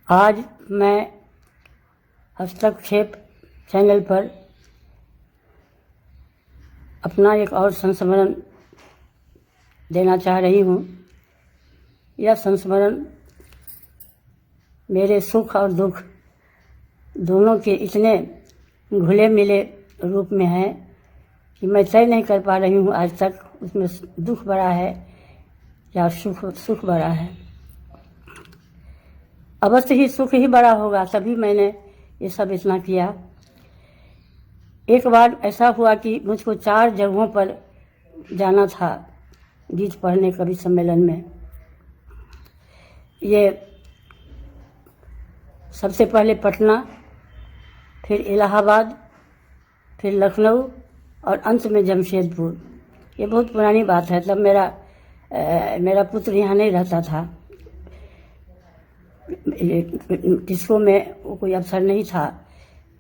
आज मैं हस्तक्षेप चैनल पर अपना एक और संस्मरण देना चाह रही हूँ। यह संस्मरण मेरे सुख और दुख दोनों के इतने घुले मिले रूप में है कि मैं तय नहीं कर पा रही हूँ आज तक उसमें दुख बड़ा है या सुख बड़ा है। अवश्य ही सुख ही बड़ा होगा, तभी मैंने ये सब इतना किया। एक बार ऐसा हुआ कि मुझको 4 जगहों पर जाना था गीत पढ़ने कवि सम्मेलन में। ये सबसे पहले पटना, फिर इलाहाबाद, फिर लखनऊ और अंत में जमशेदपुर। ये बहुत पुरानी बात है, तब मेरा पुत्र यहाँ नहीं रहता था। किसको में वो कोई अवसर नहीं था।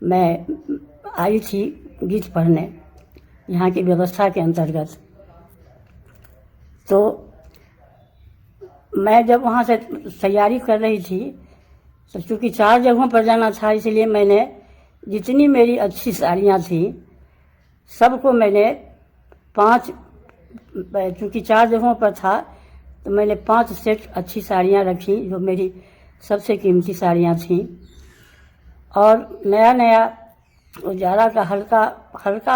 मैं आई थी गीत पढ़ने यहाँ की व्यवस्था के अंतर्गत। तो मैं जब वहाँ से तैयारी कर रही थी तो चूँकि 4 जगहों पर जाना था, इसलिए मैंने जितनी मेरी अच्छी साड़ियाँ थी सबको मैंने 5, चूँकि 4 जगहों पर था तो मैंने 5 सेट अच्छी साड़ियाँ रखी जो मेरी सबसे कीमती साड़ियाँ थीं। और नया जारा का हल्का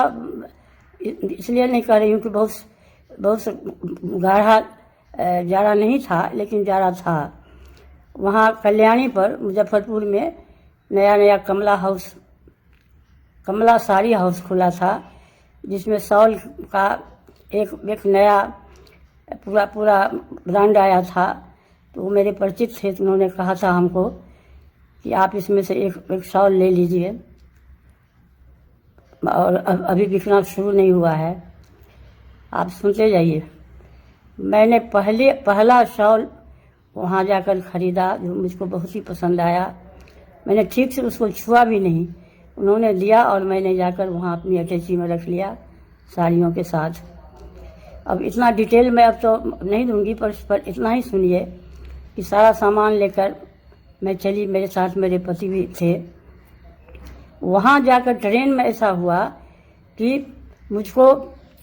इसलिए नहीं कह रही हूँ कि बहुत गाढ़ा जारा नहीं था, लेकिन जारा था। वहाँ कल्याणी पर मुजफ्फरपुर में नया कमला साड़ी हाउस खुला था, जिसमें सॉल का एक नया पूरा ब्रांड आया था। तो वो मेरे परिचित थे, तो उन्होंने कहा था हमको कि आप इसमें से एक शॉल ले लीजिए। और अभी बिकना शुरू नहीं हुआ है, आप सुनते जाइए। मैंने पहला शॉल वहाँ जाकर ख़रीदा जो मुझको बहुत ही पसंद आया। मैंने ठीक से उसको छुआ भी नहीं, उन्होंने दिया और मैंने जाकर वहाँ अपनी अटैची में रख लिया साड़ियों के साथ। अब इतना डिटेल मैं अब तो नहीं दूंगी, पर इतना ही सुनिए कि सारा सामान लेकर मैं चली, मेरे साथ मेरे पति भी थे। वहाँ जाकर ट्रेन में ऐसा हुआ कि मुझको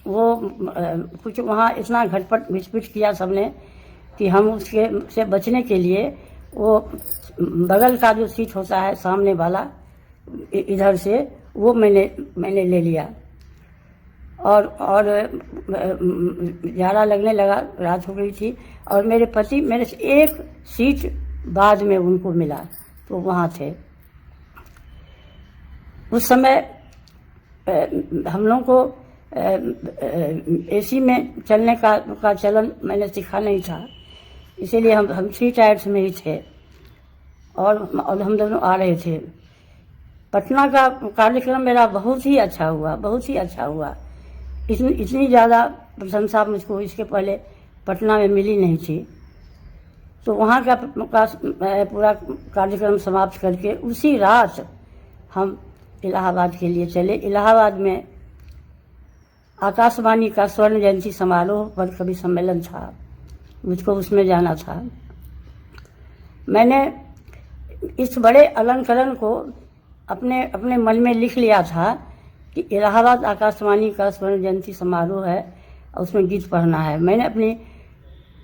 वो कुछ वहाँ इतना घटपट घिचपिट किया सबने कि हम उसके से बचने के लिए वो बगल का जो सीट होता है सामने वाला इधर से, वो मैंने ले लिया। और जाड़ा लगने लगा, रात हो गई थी और मेरे पति मेरे से एक सीट बाद में उनको मिला, तो वहाँ थे। उस समय हम लोगों को एसी में चलने का चलन मैंने सीखा नहीं था, इसीलिए हम 3 टायर्स में ही थे और हम दोनों आ रहे थे। पटना का कार्यक्रम मेरा बहुत ही अच्छा हुआ। इतनी ज़्यादा प्रशंसा मुझको इसके पहले पटना में मिली नहीं थी। तो वहाँ का पूरा कार्यक्रम समाप्त करके उसी रात हम इलाहाबाद के लिए चले। इलाहाबाद में आकाशवाणी का स्वर्ण जयंती समारोह पर कवि सम्मेलन था, मुझको उसमें जाना था। मैंने इस बड़े अलंकरण को अपने मन में लिख लिया था कि इलाहाबाद आकाशवाणी का स्वर्ण जयंती समारोह है और उसमें गीत पढ़ना है। मैंने अपनी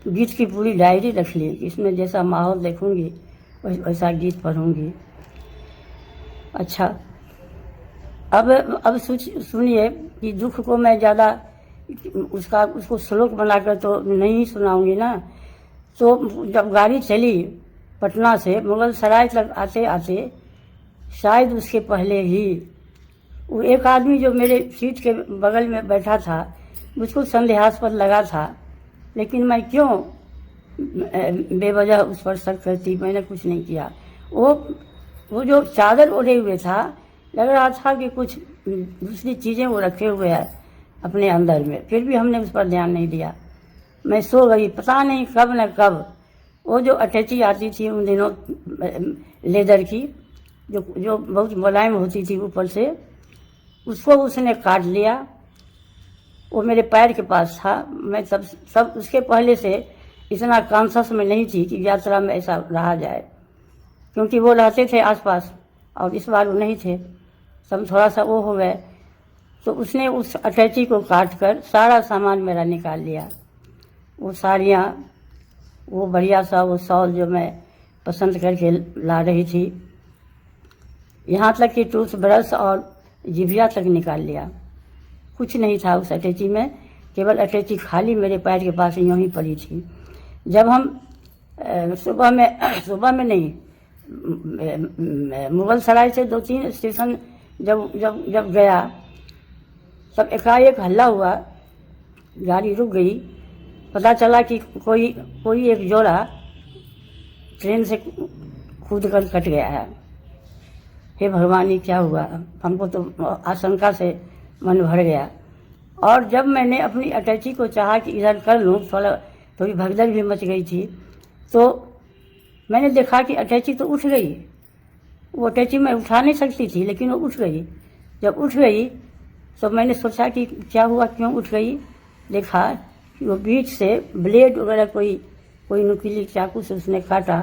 गीत की पूरी डायरी रख ली कि इसमें जैसा माहौल देखूंगी वैसा गीत पढ़ूंगी। अच्छा, अब सुनिए कि दुख को मैं ज़्यादा उसको श्लोक बनाकर तो नहीं सुनाऊंगी ना। तो जब गाड़ी चली पटना से मुगल सराय तक आते आते, शायद उसके पहले ही वो एक आदमी जो मेरे सीट के बगल में बैठा था, मुझको संदेहास्पद लगा था, लेकिन मैं क्यों बेवजह उस पर शक करती। मैंने कुछ नहीं किया। वो जो चादर ओढ़े हुए था, लग रहा था कि कुछ दूसरी चीज़ें वो रखे हुए हैं अपने अंदर में, फिर भी हमने उस पर ध्यान नहीं दिया। मैं सो गई। पता नहीं कब न कब वो जो अटैची आती थी उन दिनों लेदर की, जो बहुत मुलायम होती थी ऊपर से, उसको उसने काट लिया। वो मेरे पैर के पास था। मैं सब उसके पहले से इतना कॉन्शस में नहीं थी कि यात्रा में ऐसा रहा जाए। क्योंकि वो रहते थे आसपास और इस बार वो नहीं थे, सब थोड़ा सा वो हो गए। तो उसने उस अटैची को काट कर सारा सामान मेरा निकाल लिया, वो साड़ियाँ, वो बढ़िया सा वो शॉल जो मैं पसंद करके ला रही थी, यहाँ तक कि टूथ ब्रश और जिभिया तक निकाल लिया। कुछ नहीं था उस अटैची में, केवल अटैची खाली मेरे पैर के पास यूँ ही पड़ी थी। जब हम सुबह में नहीं, मुगल सराय से 2-3 स्टेशन जब गया, तब एकाएक हल्ला हुआ, गाड़ी रुक गई। पता चला कि कोई एक जोड़ा ट्रेन से कूद कर कट गया है। हे भगवान, ये क्या हुआ? हमको तो आशंका से मन भर गया। और जब मैंने अपनी अटैची को चाहा कि इधर कर लूँ, थोड़ी भगदड़ भी मच गई थी, तो मैंने देखा कि अटैची तो उठ गई। वो अटैची मैं उठा नहीं सकती थी, लेकिन वो उठ गई। जब उठ गई तो मैंने सोचा कि क्या हुआ, क्यों उठ गई। देखा कि वो बीच से ब्लेड वगैरह कोई नुकीली चाकू से उसने काटा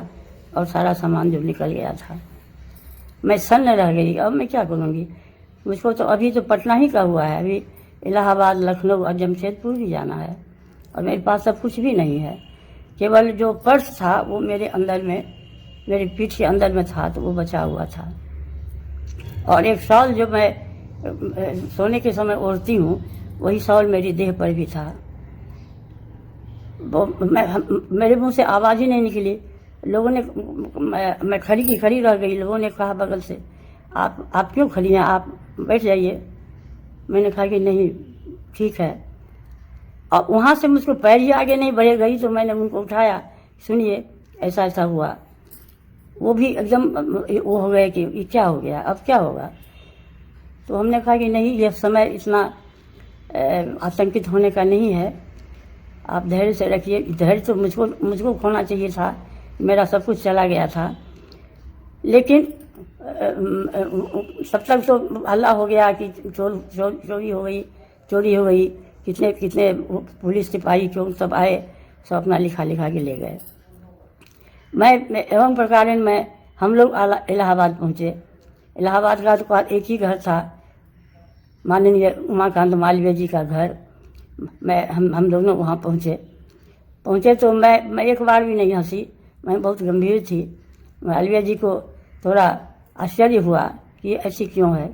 और सारा सामान जो निकल गया था। मैं सन्न रह गई। अब मैं क्या करूँगी? मुझको तो अभी तो पटना ही का हुआ है, अभी इलाहाबाद, लखनऊ और जमशेदपुर भी जाना है, और मेरे पास सब कुछ भी नहीं है। केवल जो पर्स था वो मेरे अंदर में, मेरी पीठ के अंदर में था, तो वो बचा हुआ था। और एक शॉल जो मैं सोने के समय ओढ़ती हूँ, वही शॉल मेरी देह पर भी था। मेरे मुंह से आवाज़ ही नहीं निकली। लोगों ने, मैं खड़ी की खड़ी रह गई। लोगों ने कहा बगल से, आप क्यों खड़ी हैं, आप बैठ जाइए। मैंने कहा कि नहीं, ठीक है। और वहाँ से मुझको पैर ही आगे नहीं बढ़े गई, तो मैंने उनको उठाया, सुनिए ऐसा ऐसा हुआ। वो भी एकदम वो हो गए कि ये क्या हो गया, अब क्या होगा। तो हमने कहा कि नहीं, यह समय इतना आतंकित होने का नहीं है, आप धैर्य से रखिए। धैर्य तो मुझको खोना चाहिए था, मेरा सब कुछ चला गया था। लेकिन तब तक तो हल्ला हो गया कि चोरी हो गई। कितने पुलिस सिपाही क्यों सब आए, सब अपना लिखा के ले गए। मैं एवं प्रकार हम लोग इलाहाबाद पहुँचे। इलाहाबाद का तो एक ही घर था, माननीय उमाकांत मालवीय जी का घर। हम दोनों वहाँ पहुँचे तो मैं एक बार भी नहीं हंसी, मैं बहुत गंभीर थी। मालवीय जी को थोड़ा आश्चर्य हुआ कि ये ऐसी क्यों है,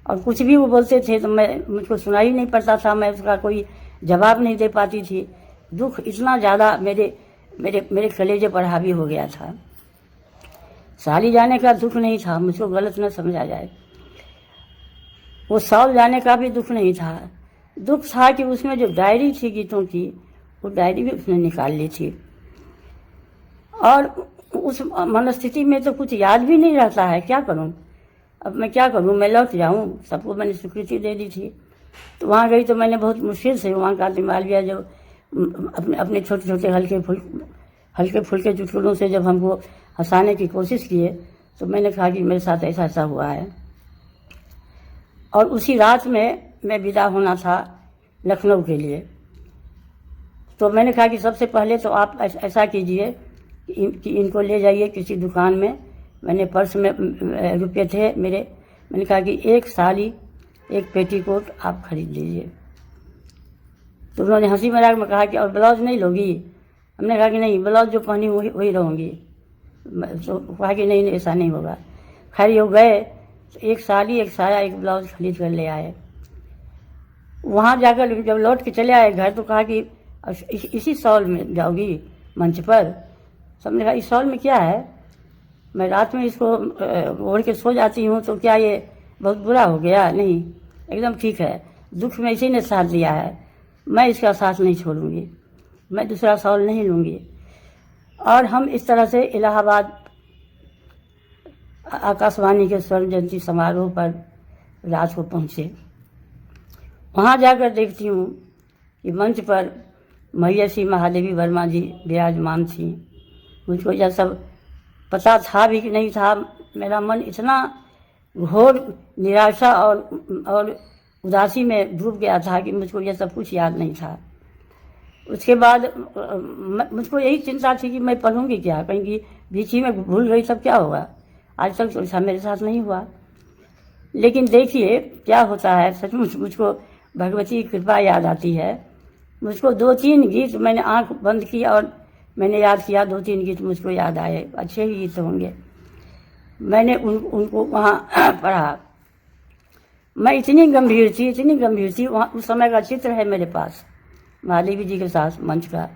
और कुछ भी वो बोलते थे तो मुझको सुनाई नहीं पड़ता था, मैं उसका कोई जवाब नहीं दे पाती थी। दुख इतना ज़्यादा मेरे कलेजे पर हावी हो गया था। साली जाने का दुख नहीं था, मुझको गलत न समझा जाए। वो साल जाने का भी दुख नहीं था। दुख था कि उसमें जो डायरी थी गीतों की, वो डायरी भी उसने निकाल ली थी। और उस मनस्थिति में तो कुछ याद भी नहीं रहता है, क्या करूं? अब मैं क्या करूं? मैं लौट जाऊं? सबको मैंने स्वीकृति दे दी थी। तो वहाँ गई तो मैंने बहुत मुश्किल से वहाँ का मालवीय जो अपने छोटे छोटे हल्के फुल्के चुटकुलों से जब हमको हंसाने की कोशिश किए, तो मैंने कहा कि मेरे साथ ऐसा ऐसा हुआ है। और उसी रात में मैं विदा होना था लखनऊ के लिए। तो मैंने कहा कि सबसे पहले तो आप ऐसा कीजिए कि इनको ले जाइए किसी दुकान में। मैंने पर्स में रुपये थे मेरे, मैंने कहा कि एक साड़ी, एक पेटीकोट आप खरीद लीजिए। तो उन्होंने हंसी मजाक में कहा कि और ब्लाउज नहीं लोगी? हमने कहा कि नहीं, ब्लाउज जो पहनी वही रहूँगी। तो कहा कि नहीं, ऐसा नहीं होगा। खैर वो गए, तो एक साड़ी, एक साया, एक ब्लाउज खरीद कर ले आए। वहाँ जाकर जब लौट के चले आए घर, तो कहा कि इसी शॉल में जाओगी मंच पर? सबने कहा इस शॉल में क्या है, मैं रात में इसको ओढ़ के सो जाती हूँ, तो क्या ये बहुत बुरा हो गया? नहीं, एकदम ठीक है। दुख में इसी ने साथ दिया है, मैं इसका साथ नहीं छोड़ूंगी, मैं दूसरा शॉल नहीं लूँगी। और हम इस तरह से इलाहाबाद आकाशवाणी के स्वर्ण जयंती समारोह पर रात को पहुँचे। वहाँ जाकर देखती हूँ कि मंच पर महिषी महादेवी वर्मा जी विराजमान थी। मुझको यह सब पता था भी कि नहीं था। मेरा मन इतना घोर निराशा और उदासी में डूब गया था कि मुझको यह सब कुछ याद नहीं था। उसके बाद मुझको यही चिंता थी कि मैं पढ़ूंगी क्या, कहीं की बीच ही में भूल गई तब क्या होगा। आज तक तो ऐसा मेरे साथ नहीं हुआ। लेकिन देखिए क्या होता है, सचमुच मुझको भगवती की कृपा याद आती है। मुझको 2-3 गीत मैंने आंख बंद की और मैंने याद किया, 2-3 गीत मुझको याद आए, अच्छे ही गीत होंगे। मैंने उनको वहाँ पढ़ा। मैं इतनी गंभीर थी। वहाँ उस समय का चित्र है मेरे पास, महादेवी जी के साथ मंच का।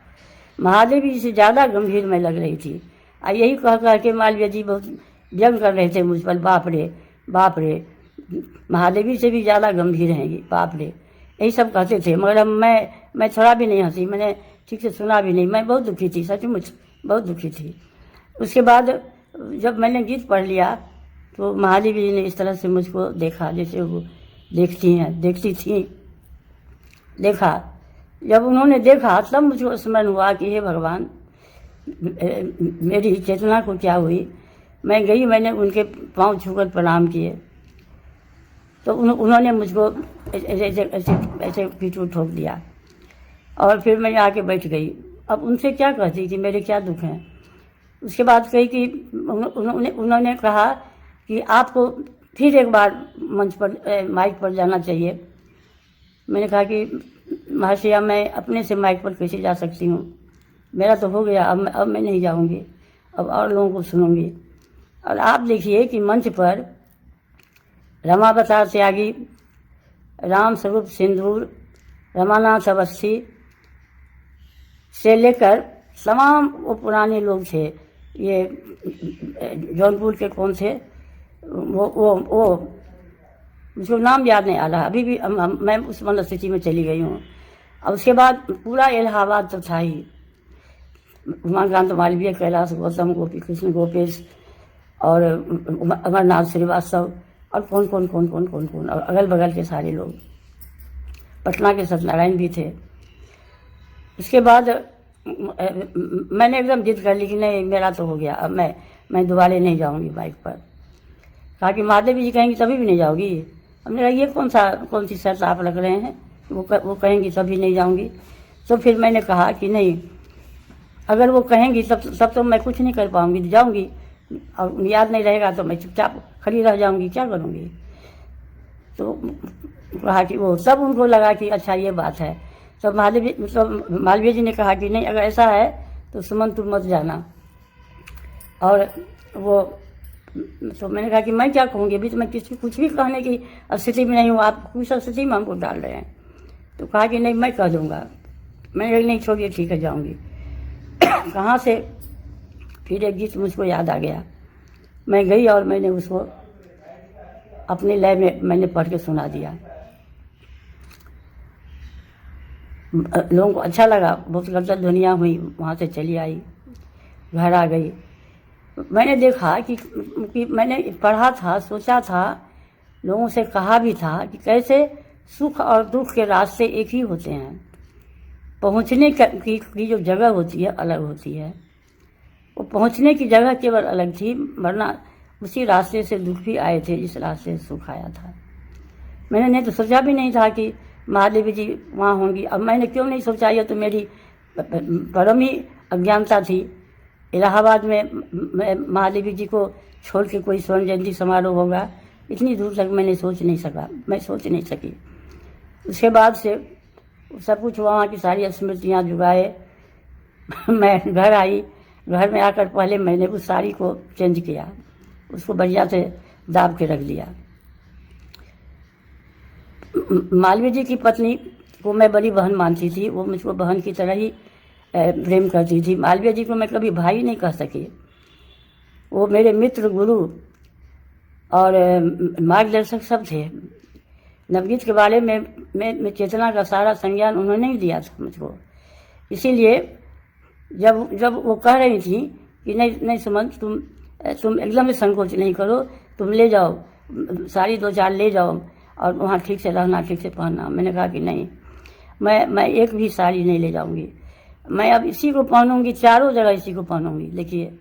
महादेवी जी से ज़्यादा गंभीर मैं लग रही थी। और यही कह के मालवीय जी बहुत व्यंग कर रहे थे मुझ पर, बाप रे महादेवी से भी ज़्यादा गंभीर हैं ये, बाप रे, यही सब कहते थे। मगर मैं थोड़ा भी नहीं हंसी, मैंने ठीक से सुना भी नहीं। मैं बहुत दुखी थी, सचमुच बहुत दुखी थी। उसके बाद जब मैंने गीत पढ़ लिया तो महादेवी जी ने इस तरह से मुझको देखा जैसे वो देखती थी। देखा, जब उन्होंने देखा तब मुझको स्मरण हुआ कि हे भगवान, मेरी चेतना को क्या हुई। मैं गई, मैंने उनके पांव छूकर प्रणाम किए तो उन्होंने मुझको ऐसे पीछू ठोक दिया और फिर मैं आके बैठ गई। अब उनसे क्या कहती कि मेरे क्या दुख हैं। उसके बाद कही कि उन्होंने कहा कि आपको फिर एक बार मंच पर माइक पर जाना चाहिए। मैंने कहा कि महाशया, मैं अपने से माइक पर कैसे जा सकती हूँ, मेरा तो हो गया, अब मैं नहीं जाऊँगी, अब और लोगों को सुनूंगी। और आप देखिए कि मंच पर रमावतार त्यागी, राम स्वरूप सिंदूर, रमानाथ अवस्थी से लेकर तमाम वो पुराने लोग थे। ये जौनपुर के कौन थे, वो मुझको नाम याद नहीं आ रहा अभी भी। मैं उस मनस्थिति में चली गई हूँ। और उसके बाद पूरा इलाहाबाद तो था ही, उमाकांत मालवीय, कैलाश गौतम, गोपी कृष्ण गोपेश और अमरनाथ श्रीवास्तव और कौन और अगल बगल के सारे लोग, पटना के सत्यनारायण भी थे। उसके बाद मैंने एकदम जिद कर ली कि नहीं, मेरा तो हो गया, अब मैं दोबारा नहीं जाऊंगी बाइक पर। कहा कि महादेवी जी कहेंगी तभी भी नहीं जाओगी। हमने कहा ये कौन सी शर्त आप रख रहे हैं, वो कहेंगी तभी नहीं जाऊंगी। तो फिर मैंने कहा कि नहीं, अगर वो कहेंगी तब तो मैं कुछ नहीं कर पाऊंगी, जाऊंगी और याद नहीं रहेगा तो मैं चुपचाप खड़ी रह जाऊंगी, क्या करूंगी। तो कहा कि वो, तब उनको लगा कि अच्छा ये बात है। तो मालवीय जी ने कहा कि नहीं, अगर ऐसा है तो सुमन तुम मत जाना। और वो तो मैंने कहा कि मैं क्या कहूँगी, अभी तो मैं कुछ भी कहने की स्थिति में नहीं हूँ, आप कुछ स्थिति में हमको डाल रहे हैं। तो कहा कि नहीं, मैं कह दूँगा। मैंने नहीं, छोड़िए, ठीक है, जाऊँगी। कहाँ से फिर एक गीत मुझको याद आ गया। मैं गई और मैंने उसको अपने लय में मैंने पढ़ के सुना दिया। लोगों को अच्छा लगा, बहुत गदगद ध्वनिया हुई। वहाँ से चली आई, घर आ गई। मैंने देखा कि मैंने पढ़ा था, सोचा था, लोगों से कहा भी था कि कैसे सुख और दुख के रास्ते एक ही होते हैं। पहुँचने की जो जगह होती है अलग होती है। वो पहुँचने की जगह केवल अलग थी, वरना उसी रास्ते से दुख भी आए थे जिस रास्ते से सुख आया था। मैंने नहीं तो सोचा भी नहीं था कि महादेवी जी वहाँ होंगी। अब मैंने क्यों नहीं सोचा, ये तो मेरी परम ही अज्ञानता थी। इलाहाबाद में महादेवी जी को छोड़ के कोई स्वर्ण जयंती समारोह होगा, इतनी दूर तक मैं सोच नहीं सकी। उसके बाद से सब कुछ वहाँ की सारी स्मृतियाँ जुगाए। मैं घर आई, घर में आकर पहले मैंने उस साड़ी को चेंज किया, उसको बढ़िया से दाब के रख दिया। मालवीय जी की पत्नी को मैं बड़ी बहन मानती थी, वो मुझको बहन की तरह ही प्रेम करती थी। मालवीय जी को मैं कभी भाई नहीं कह सकी। वो मेरे मित्र, गुरु और मार्गदर्शक सब थे। नवगीत के बारे में चेतना का सारा संज्ञान उन्होंने ही दिया था मुझको। इसीलिए जब वो कह रही थी कि नहीं सुमन, तुम एकदम संकोच नहीं करो, तुम ले जाओ साड़ी 2-4 ले जाओ और वहाँ ठीक से रहना, ठीक से पहनना। मैंने कहा कि नहीं, मैं एक भी साड़ी नहीं ले जाऊंगी। मैं अब इसी को पहनूंगी, चारों जगह इसी को पहनूंगी। देखिए,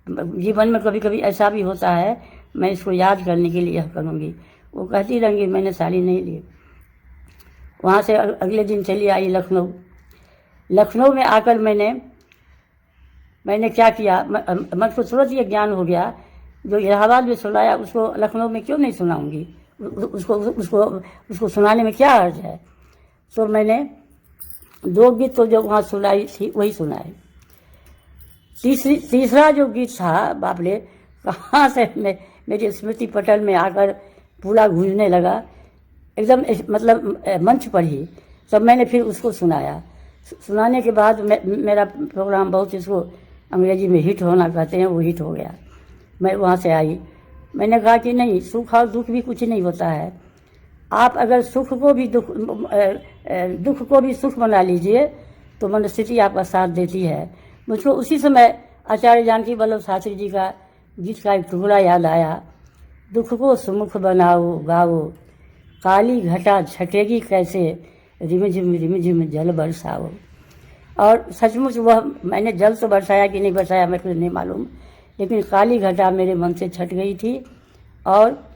जीवन में कभी कभी ऐसा भी होता है, मैं इसको याद करने के लिए यह करूंगी। वो कहती रहेंगी, मैंने साड़ी नहीं ली। वहाँ से अगले दिन चली आई लखनऊ। लखनऊ में आकर मैंने क्या किया, मन को तुरंत ये ज्ञान हो गया, जो इलाहाबाद में सुनाया उसको लखनऊ में क्यों नहीं सुनाऊंगी, उसको सुनाने में क्या अर्थ है। तो मैंने 2 गीत तो जो वहाँ सुनाई थी वही सुनाए। तीसरा जो गीत था, बाप रे कहाँ से मेरी स्मृति पटल में आकर पूरा गूंजने लगा, एकदम मतलब मंच पर ही। तब मैंने फिर उसको सुनाया। सुनाने के बाद मेरा प्रोग्राम बहुत, इसको अंग्रेजी में हिट होना कहते हैं, वो हिट हो गया। मैं वहाँ से आई, मैंने कहा कि नहीं, सुख और दुख भी कुछ नहीं होता है। आप अगर सुख को भी दुख को भी सुख बना लीजिए तो मनस्थिति आपका साथ देती है। मुझको उसी समय आचार्य जानकी वल्लभ शास्त्री जी का गीत का एक टुकड़ा याद आया, दुख को सुमुख बनाओ गाओ, काली घटा छटेगी कैसे, रिमझिम जल बरसाओ। और सचमुच वह मैंने जल तो बरसाया कि नहीं बरसाया मेरे को नहीं मालूम, लेकिन काली घटा मेरे मन से छट गई थी और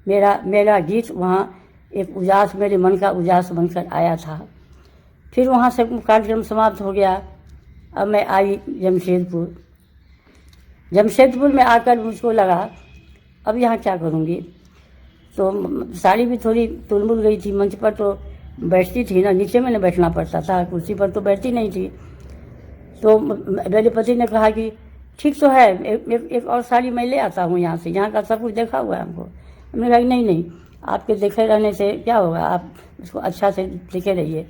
मेरा गीत वहाँ एक उजास, मेरे मन का उजास बनकर आया था। फिर वहाँ से कार्यक्रम समाप्त हो गया। अब मैं आई जमशेदपुर में आकर मुझको लगा अब यहाँ क्या करूँगी। तो साड़ी भी थोड़ी तुलमुल गई थी, मंच पर तो बैठती थी ना, नीचे में बैठना पड़ता था, कुर्सी पर तो बैठती नहीं थी। तो मेरे पति ने कहा कि ठीक तो है, एक और साड़ी मैं ले आता हूँ यहाँ से, यहाँ का सब कुछ देखा हुआ है हमको। हमने कहा नहीं, आपके देखे रहने से क्या होगा, आप इसको अच्छा से देखे रहिए।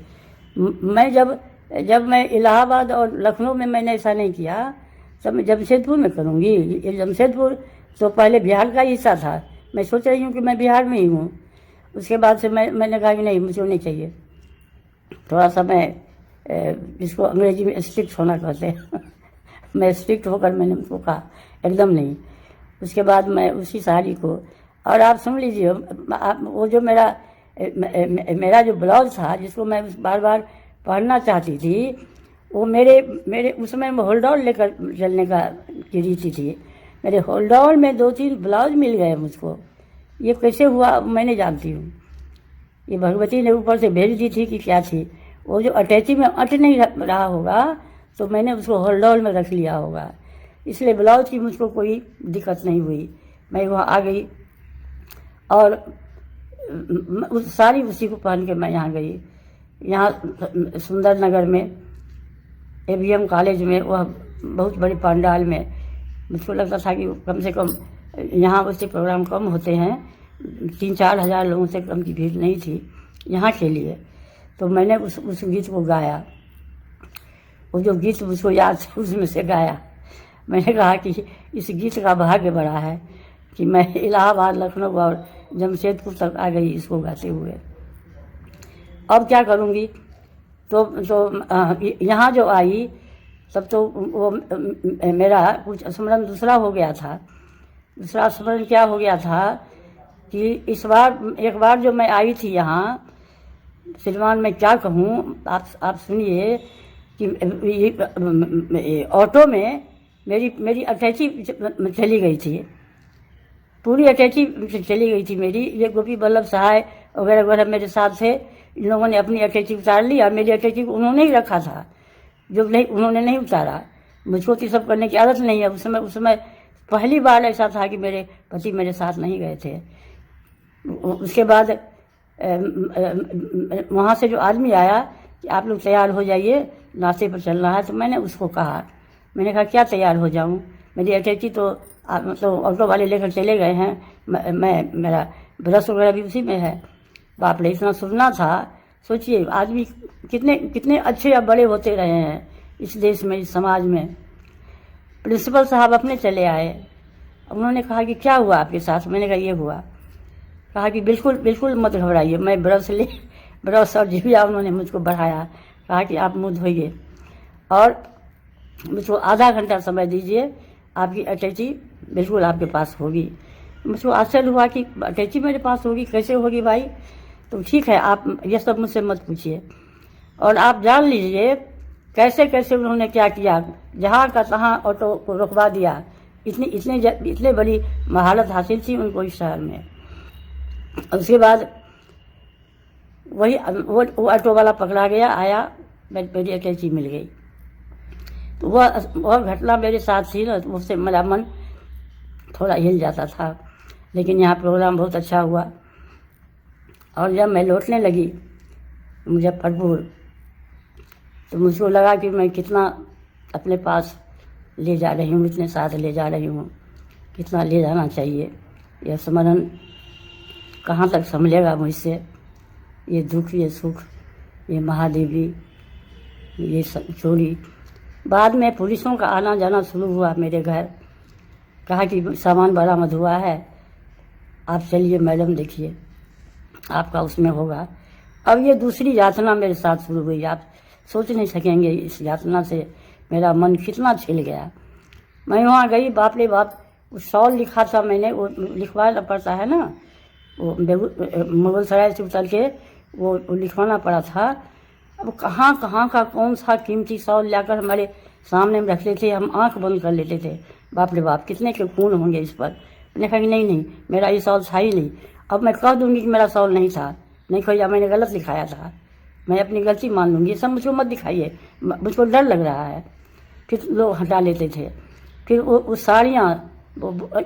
मैं जब मैं इलाहाबाद और लखनऊ में मैंने ऐसा नहीं किया, तब मैं जमशेदपुर में करूँगी। ये जमशेदपुर तो पहले बिहार का हिस्सा था, मैं सोच रही हूँ कि मैं बिहार में ही हूँ। उसके बाद से मैंने कहा कि नहीं, मुझे नहीं चाहिए, थोड़ा सा मैं इसको अंग्रेजी में स्ट्रिक्ट होना कहते हैं मैं स्ट्रिक्ट होकर मैंने उनको कहा एकदम नहीं। उसके बाद मैं उसी साड़ी को, और आप सुन लीजिए, वो जो मेरा जो ब्लाउज था जिसको मैं बार बार पहनना चाहती थी, वो मेरे उसमें होल्डॉल लेकर चलने की रीति थी। मेरे होल्डॉल में 2-3 ब्लाउज मिल गए मुझको। ये कैसे हुआ मैं नहीं जानती हूँ, ये भगवती ने ऊपर से भेज दी थी कि क्या थी। वो जो अटैची में अट नहीं रहा होगा तो मैंने उसको होल्डॉल में रख लिया होगा, इसलिए ब्लाउज की मुझको कोई दिक्कत नहीं हुई। मैं वहाँ आ गई और उस साड़ी उसी को पहन के मैं यहाँ गई। यहाँ सुंदर नगर में ABM कॉलेज में, वह बहुत बड़े पंडाल में, मुझको लगता था कि कम से कम यहाँ उससे प्रोग्राम कम होते हैं, 3-4 हज़ार लोगों से कम की भीड़ नहीं थी यहाँ के लिए। तो मैंने उस गीत को गाया, वो जो गीत मुझको याद था उसमें से गाया। मैंने कहा कि इस गीत का भाग्य बड़ा है कि मैं इलाहाबाद, लखनऊ और जमशेदपुर तक आ गई इसको गाते हुए। अब क्या करूँगी, तो यहाँ जो आई तब तो वो मेरा कुछ स्मरण दूसरा हो गया था। दूसरा स्मरण क्या हो गया था कि एक बार जो मैं आई थी यहाँ श्रीमान, मैं क्या कहूँ, आप सुनिए कि ऑटो में मेरी अटैची चली गई थी, पूरी अटैची चली गई थी मेरी। ये गोपी बल्लभ सहाय वगैरह वगैरह मेरे साथ थे, इन लोगों ने अपनी अटैची उतार ली और मेरी अटैची को उन्होंने ही रखा था, जो नहीं उन्होंने नहीं उतारा। मुझको तो सब करने की आदत नहीं है। उस समय पहली बार ऐसा था कि मेरे पति मेरे साथ नहीं गए थे। उसके बाद वहाँ से जो आदमी आया कि आप लोग तैयार हो जाइए, नाश्ते पर चलना है। तो मैंने उसको कहा, मैंने कहा क्या तैयार हो जाऊँ, मेरी अटैची तो ऑटो वाले लेकर चले गए हैं, मेरा ब्रश वगैरह भी उसी में है। बाप रे, इतना सुनना था। सोचिए आदमी कितने अच्छे या बड़े होते रहे हैं इस देश में, इस समाज में। प्रिंसिपल साहब अपने चले आए, उन्होंने कहा कि क्या हुआ आपके साथ। मैंने कहा ये हुआ। कहा कि बिल्कुल मत घबराइए। मैं ब्रश और जीभिया उन्होंने मुझको बढ़ाया, कहा कि आप मुँह धोइए और मुझको आधा घंटा समय दीजिए, आपकी अटैची बिल्कुल आपके पास होगी। मुझको आश्चर्य हुआ कि अटैची मेरे पास होगी, कैसे होगी भाई। तो ठीक है, आप ये सब मुझसे मत पूछिए और आप जान लीजिए कैसे कैसे उन्होंने क्या किया, जहाँ का तहाँ ऑटो को रुकवा दिया। इतनी बड़ी महारत हासिल थी उनको इस शहर में। उसके बाद वो ऑटो वाला पकड़ा गया, आया, मेरी अटैची मिल गई। तो वह घटना मेरे साथ थी ना, तो उससे मेरा मन थोड़ा हिल जाता था। लेकिन यहाँ प्रोग्राम बहुत अच्छा हुआ, और जब मैं लौटने लगी मुजफ्फरपुर, तो मुझको लगा कि मैं कितना अपने पास ले जा रही हूँ, इतने साथ ले जा रही हूँ, कितना ले जाना चाहिए। यह स्मरण कहाँ तक संभलेगा मुझसे, ये दुख, ये सुख, ये महादेवी, ये चोरी। बाद में पुलिसों का आना जाना शुरू हुआ मेरे घर। कहा कि सामान बरामद हुआ है, आप चलिए मैडम, देखिए आपका उसमें होगा। अब ये दूसरी यातना मेरे साथ शुरू हुई। आप सोच नहीं सकेंगे इस यातना से मेरा मन कितना छिल गया। मैं वहाँ गई, बाप रे बाप, वो शॉल लिखा था मैंने, वो लिखवाना पड़ता है ना, वो मुगल सराय से उतर के वो लिखवाना पड़ा था। अब कहाँ कहाँ का कौन सा कीमती शॉल लाकर हमारे सामने में रखते थे, हम आंख बंद कर लेते थे। बाप रे बाप, कितने के खून होंगे इस पर। मैंने कहा कि नहीं, मेरा ये शॉल था ही नहीं। अब मैं कह दूंगी कि मेरा शॉल नहीं था, नहीं खोया, मैंने गलत लिखाया था, मैं अपनी गलती मान लूँगी, ये सब मुझको मत दिखाइए, मुझको डर लग रहा है। फिर लोग हटा लेते थे। फिर वो साड़ियाँ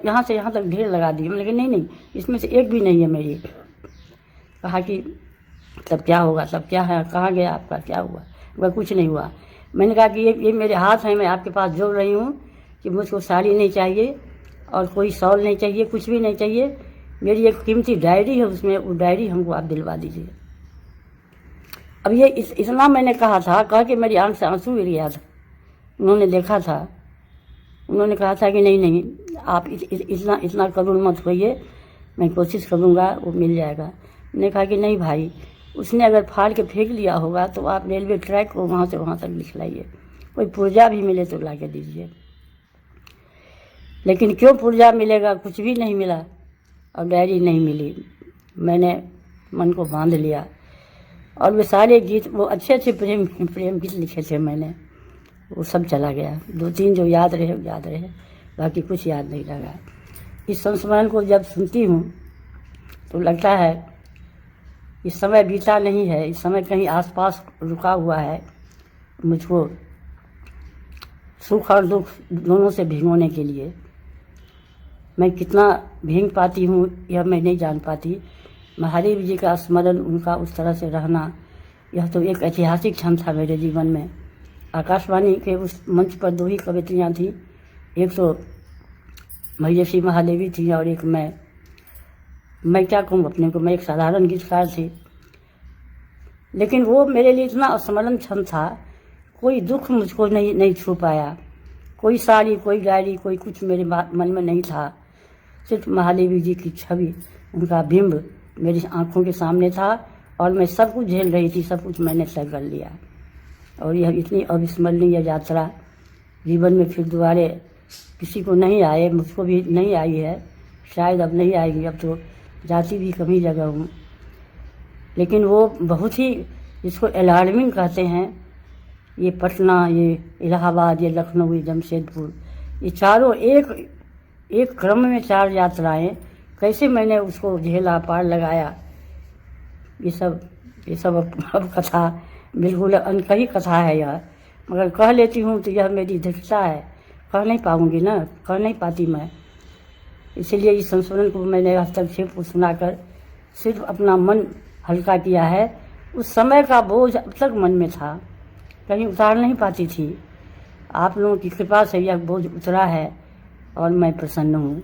यहाँ से यहाँ तक ढेर लगा दी। मैंने कहा नहीं, इसमें से एक भी नहीं है मेरी। कहा कि तब क्या होगा, तब क्या है, कहाँ गया आपका, क्या हुआ? वह कुछ नहीं हुआ। मैंने कहा कि ये मेरे हाथ हैं, मैं आपके पास जोड़ रही हूँ कि मुझको साड़ी नहीं चाहिए और कोई शॉल नहीं चाहिए, कुछ भी नहीं चाहिए। मेरी एक कीमती डायरी है, उसमें वो डायरी हमको आप दिलवा दीजिए। अब ये इतना मैंने कहा था, कह के मेरी आंख से आंसू गिर गया था। उन्होंने देखा था, उन्होंने कहा था कि नहीं, आप इतना करुण मत होइए, मैं कोशिश करूँगा, वो मिल जाएगा। मैंने कहा कि नहीं भाई, उसने अगर फाड़ के फेंक लिया होगा तो आप रेलवे ट्रैक को वहाँ से वहाँ तक लिखलाइए, कोई पुर्जा भी मिले तो ला के दीजिए। लेकिन क्यों पुर्जा मिलेगा, कुछ भी नहीं मिला और डायरी नहीं मिली। मैंने मन को बांध लिया, और वे सारे गीत, वो अच्छे अच्छे प्रेम गीत लिखे थे मैंने, वो सब चला गया। 2-3 जो याद रहे, बाकी कुछ याद नहीं लगा। इस संस्मरण को जब सुनती हूँ तो लगता है इस समय बीता नहीं है, इस समय कहीं आसपास रुका हुआ है, मुझको सुख और दुख दोनों से भिगोने के लिए। मैं कितना भीग पाती हूँ यह मैं नहीं जान पाती। महादेव जी का स्मरण, उनका उस तरह से रहना, यह तो एक ऐतिहासिक क्षण था मेरे जीवन में। आकाशवाणी के उस मंच पर 2 ही कवित्रियाँ थीं, एक तो महिषी महादेवी थी और एक मैं क्या कहूँ अपने को, मैं एक साधारण गीतकार थी। लेकिन वो मेरे लिए इतना स्मरण क्षण था, कोई दुख मुझको नहीं छू पाया, कोई साड़ी, कोई डायरी, कोई कुछ मेरे मन में नहीं था। सिर्फ महादेवी जी की छवि, उनका बिंब मेरी आंखों के सामने था, और मैं सब कुछ झेल रही थी, सब कुछ मैंने तय कर लिया। और यह इतनी अविस्मरणीय यात्रा जीवन में फिर दोबारा किसी को नहीं आए, मुझको भी नहीं आई है, शायद अब नहीं आएगी। अब तो जाती भी कम ही जगह हूँ। लेकिन वो बहुत ही, जिसको अलार्मिंग कहते हैं, ये पटना, ये इलाहाबाद, ये लखनऊ, ये जमशेदपुर, ये चारों एक क्रम में 4 यात्राएं, कैसे मैंने उसको झेला, पार लगाया, ये सब अब कथा बिल्कुल अनकही कथा है यह। मगर कह लेती हूँ तो यह मेरी धृष्टता है, कह नहीं पाऊँगी ना, कह नहीं पाती मैं। इसलिए इस संस्मरण को मैंने हस्तक्षेप को सुनाकर सिर्फ अपना मन हल्का किया है। उस समय का बोझ अब तक मन में था, कहीं उतार नहीं पाती थी। आप लोगों की कृपा से यह बोझ उतरा है और मैं प्रसन्न हूँ।